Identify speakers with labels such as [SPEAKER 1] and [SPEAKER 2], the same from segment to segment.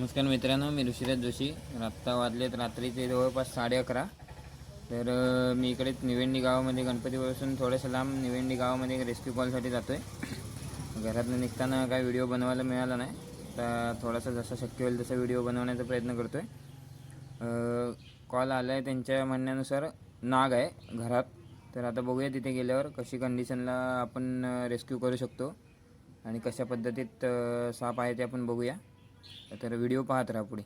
[SPEAKER 1] नमस्कार मित्रांनो, मी ऋषिराज जोशी. आत्ता वाजलेत रात्रीचे जवळपास 11:30. तर मी इकडे निवेंडी गावामध्ये गणपतीपासून थोडंसं लांब निवेंडी गावामध्ये रेस्क्यू कॉलसाठी जातो आहे. घरातून निघताना काय व्हिडिओ बनवायला मिळाला नाही, तर थोडासा जसा शक्य होईल तसा व्हिडिओ बनवण्याचा प्रयत्न करतो आहे. कॉल आला आहे, त्यांच्या म्हणण्यानुसार नाग आहे घरात. तर आता बघूया तिथे गेल्यावर कशी कंडिशनला आपण रेस्क्यू करू शकतो आणि कशा पद्धतीत साप आहे ते आपण बघूया. तर व्हिडिओ पाहत राहा पुढे.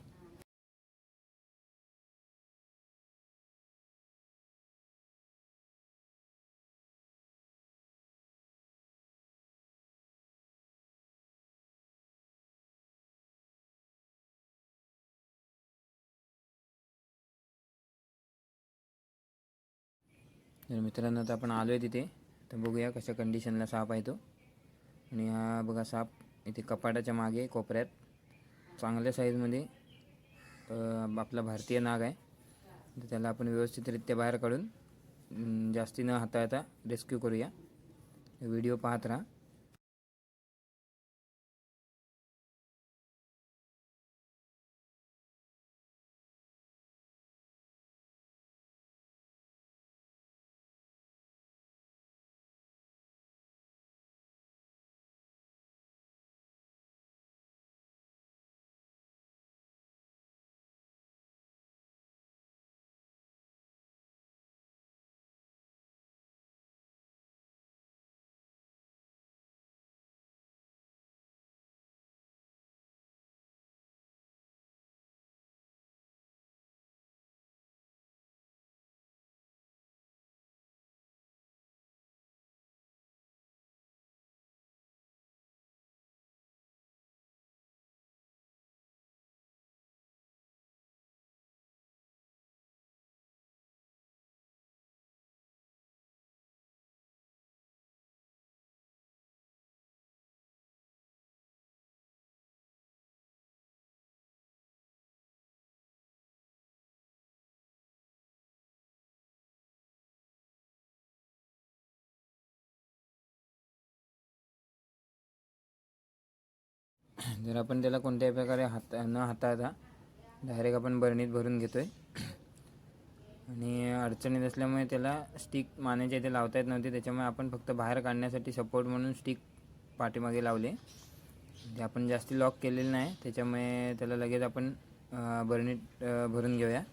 [SPEAKER 1] तर मित्रांनो, आता आपण आलो आहे तिथे. तर बघूया कशा कंडिशनला साप आहे तो. आणि हा बघा साप इथे कपाटाच्या मागे कोपऱ्यात चांगल्या साईजमध्ये आपला भारतीय नाग आहे. तर त्याला आपण व्यवस्थितरित्या बाहेर काढून जास्ती न हाताळता रेस्क्यू करूया. व्हिडिओ पाहत राहा. जर आपण त्याला कोणत्याही प्रकारे न हाताळता डायरेक्ट आपण बरणीत भरून घेतो आहे. आणि अडचणीत असल्यामुळे त्याला स्टिक मानेच्या इथे लावता येत नव्हती, त्याच्यामुळे आपण फक्त बाहेर काढण्यासाठी सपोर्ट म्हणून स्टिक पाठीमागे लावले. ते आपण जास्ती लॉक केलेलं नाही, त्याच्यामुळे त्याला लगेच आपण बरणीत भरून घेऊया.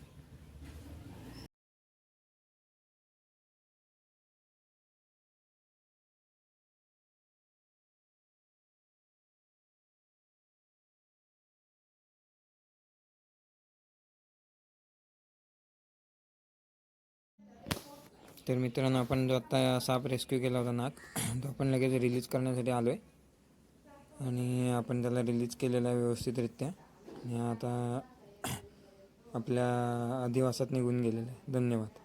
[SPEAKER 1] तर मित्रांनो, आपण जो आत्ता साप रेस्क्यू केला होता नाग, तो आपण लगेच रिलीज करण्यासाठी आलो आहे. आणि आपण त्याला रिलीज केलेला आहे व्यवस्थितरित्या. आणि आता आपल्या अधिवासात निघून गेलेला आहे. धन्यवाद.